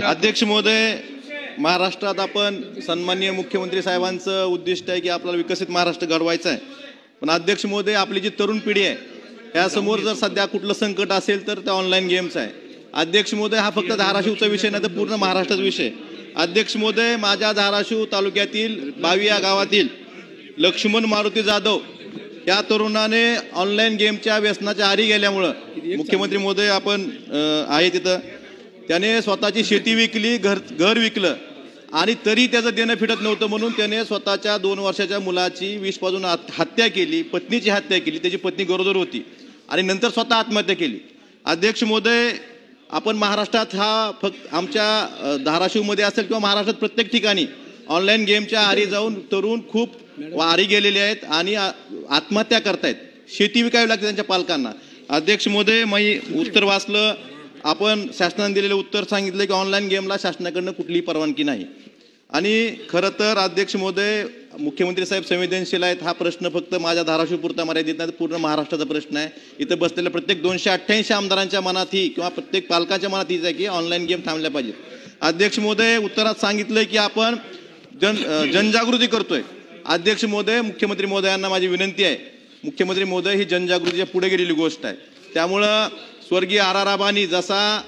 अध्यक्ष महोदय, महाराष्ट्रात आपण सन्माननीय मुख्यमंत्री साहेबांचं उद्दिष्ट आहे की आपल्याला विकसित महाराष्ट्र घडवायचा आहे। पण अध्यक्ष महोदय, आपली जी तरुण पिढी आहे त्यासमोर जर सध्या कुठलं संकट असेल तर ते ऑनलाईन गेम्स आहे। अध्यक्ष महोदय, हा फक्त धाराशिवचा विषय नाही तर पूर्ण महाराष्ट्राचा विषय। अध्यक्ष महोदय, माझ्या धाराशिव तालुक्यातील बावी या गावातील लक्ष्मण मारुती जाधव या तरुणाने ऑनलाईन गेमच्या व्यसनाच्या आहारी गेल्यामुळे मुख्यमंत्री महोदय आपण आहे तिथं, त्याने स्वतःची शेती विकली, घर विकलं आणि तरी त्याचं देणं फिटत नव्हतं म्हणून त्याने स्वतःच्या 2 वर्षाच्या मुलाची विष पाजून हत्या केली, पत्नीची हत्या केली। त्याची पत्नी गरोदर होती आणि नंतर स्वतः आत्महत्या केली। अध्यक्ष महोदय, आपण महाराष्ट्रात हा फक्त आमच्या धाराशिवमध्ये असेल किंवा महाराष्ट्रात प्रत्येक ठिकाणी ऑनलाईन गेमच्या आहारी जाऊन तरुण खूप आहारी गेलेले आहेत आणि आत्महत्या करतायत, शेती विकावी लागते त्यांच्या पालकांना। अध्यक्ष महोदय, मी उत्तर वाचलं, आपण शासनाने दिलेलं उत्तर सांगितलं की ऑनलाईन गेमला शासनाकडनं कुठलीही परवानगी नाही। आणि खरं तर अध्यक्ष महोदय, मुख्यमंत्री साहेब संवेदनशील आहेत। हा प्रश्न फक्त माझ्या धाराशिवपुरता मर्यादित नाही, पूर्ण महाराष्ट्राचा प्रश्न आहे। इथं बसलेल्या प्रत्येक 288 आमदारांच्या मनात ही किंवा प्रत्येक पालकाच्या मनात हीच आहे की ऑनलाईन गेम थांबल्या पाहिजेत। अध्यक्ष महोदय, उत्तरात सांगितलंय की आपण जनजागृती करतोय। अध्यक्ष महोदय, मुख्यमंत्री महोदयांना माझी विनंती आहे, मुख्यमंत्री महोदय ही जनजागृतीच्या पुढे गेलेली गोष्ट आहे। त्यामुळं स्वर्गीय आर राबांनी जसा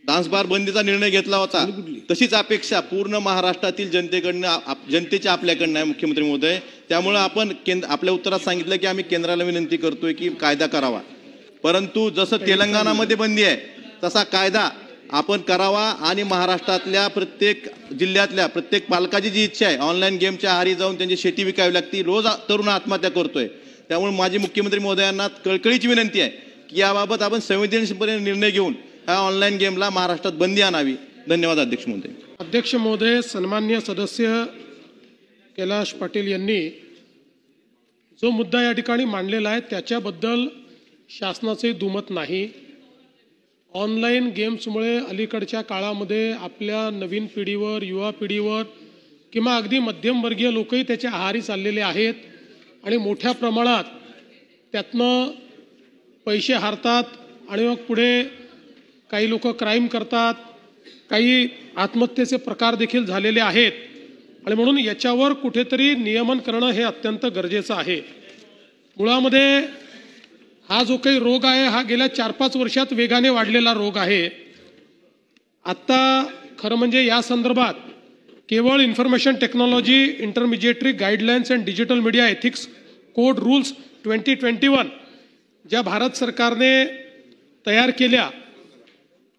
डान्स बार बंदीचा निर्णय घेतला होता तशीच अपेक्षा पूर्ण महाराष्ट्रातील जनतेच्या आपल्याकडनं आहे मुख्यमंत्री महोदय। त्यामुळे आपण आपल्या उत्तरात सांगितलं की आम्ही केंद्राला विनंती करतोय की कायदा करावा, परंतु जसं तेलंगणामध्ये बंदी आहे तसा कायदा आपण करावा आणि महाराष्ट्रातल्या प्रत्येक जिल्ह्यातल्या प्रत्येक पालकाची जी इच्छा आहे ऑनलाईन गेमच्या आहारी जाऊन त्यांची शेती विकावी लागती, रोज तरुण आत्महत्या करतोय। त्यामुळे माझी मुख्यमंत्री महोदयांना कळकळीची विनंती आहे की याबाबत आपण संवेदनशीलपणे निर्णय घेऊन ह्या ऑनलाईन गेमला महाराष्ट्रात बंदी आणावी। धन्यवाद अध्यक्ष महोदय। अध्यक्ष महोदय, सन्माननीय सदस्य कैलाश पाटील यांनी जो मुद्दा या ठिकाणी मांडलेला आहे त्याच्याबद्दल शासनाचे दुमत नाही। ऑनलाईन गेम्समुळे अलीकडच्या काळामध्ये आपल्या नवीन पिढीवर, युवा पिढीवर किंवा अगदी मध्यमवर्गीय लोकही त्याच्या आहारी चाललेले आहेत आणि मोठ्या प्रमाणात त्यातनं पैसे हारतात आणि मग पुढे काही लोक क्राईम करतात, काही आत्महत्येचे प्रकार देखील झालेले आहेत आणि म्हणून याच्यावर कुठेतरी नियमन करणं हे अत्यंत गरजेचं आहे। मुळामध्ये हा जो काही रोग आहे हा गेल्या 4-5 वर्षात वेगाने वाढलेला रोग आहे। आता खरं म्हणजे या संदर्भात केवळ information technology intermediary guidelines and digital media ethics code rules 2021 ज्या भारत सरकारने तयार केल्या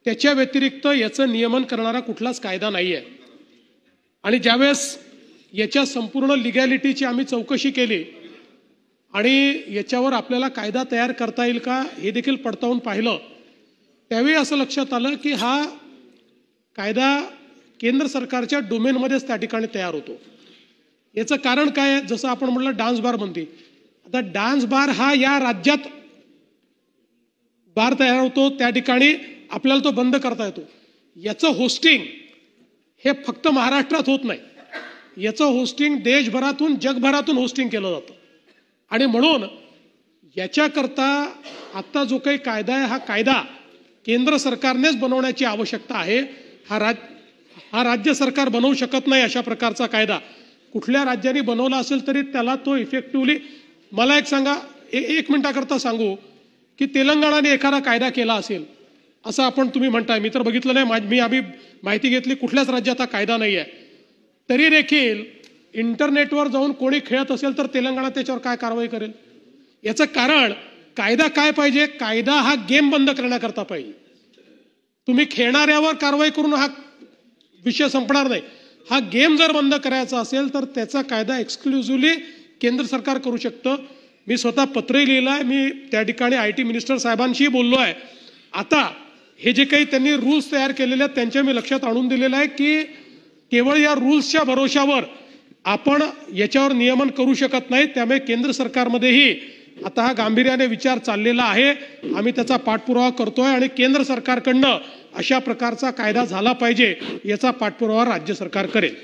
त्याच्या व्यतिरिक्त याचं नियमन करणारा कुठलाच कायदा नाही आहे। आणि ज्यावेळेस याच्या संपूर्ण लिगॅलिटीची आम्ही चौकशी केली आणि याच्यावर आपल्याला कायदा तयार करता येईल का हे देखील पडताळून पाहिलं, त्यावेळी असं लक्षात आलं की हा कायदा केंद्र सरकारच्या डोमेनमध्येच त्या ठिकाणी तयार होतो। याचं कारण काय आहे? जसं आपण म्हटलं डान्स बार बंदी, आता डान्स बार हा या राज्यात बार तयार होतो, त्या ठिकाणी आपल्याला तो बंद करता येतो। याचं होस्टिंग हे फक्त महाराष्ट्रात होत नाही, याचं होस्टिंग देशभरातून जगभरातून होस्टिंग केलं जातं आणि म्हणून याच्याकरता आता जो काही कायदा आहे हा कायदा केंद्र सरकारनेच बनवण्याची आवश्यकता आहे। हा राज्य सरकार बनवू शकत नाही अशा प्रकारचा कायदा। कुठल्या राज्याने बनवला असेल तरी त्याला तो इफेक्टिव्हली, मला एक सांगा, 1 मिनिटाकरता सांगू की तेलंगणाने एखादा कायदा केला असेल असं तुम्ही म्हणताय, मी तर बघितलं नाही, मी आम्ही माहिती घेतली कुठल्याच राज्यात हा कायदा नाही आहे, तरी देखील इंटरनेटवर जाऊन कोणी खेळत असेल तर तेलंगणा त्याच्यावर काय कारवाई करेल? याचं कारण कायदा काय पाहिजे? कायदा हा गेम बंद करण्याकरता पाहिजे। तुम्ही खेळणाऱ्यावर कारवाई करून हा विषय संपणार नाही। हा गेम जर बंद करायचा असेल तर त्याचा कायदा एक्सक्लुझिव्हली केंद्र सरकार करू शकतं। मी स्वतः पत्रही लिहिलं आहे, मी त्या ठिकाणी IT मिनिस्टर साहेबांशी बोललो आहे। आता हे जे काही त्यांनी रूल्स तयार केलेले आहेत त्यांच्या मी लक्षात आणून दिलेलं आहे की केवळ या रूल्सच्या भरोशावर आपण याच्यावर नियमन करू शकत नाही। त्यामुळे केंद्र सरकारमध्येही आता हा गांभीर्याने विचार चाललेला आहे, आम्ही त्याचा पाठपुरावा करतोय आणि केंद्र सरकारकडनं अशा प्रकारचा कायदा झाला पाहिजे याचा पाठपुरावा राज्य सरकार करेल।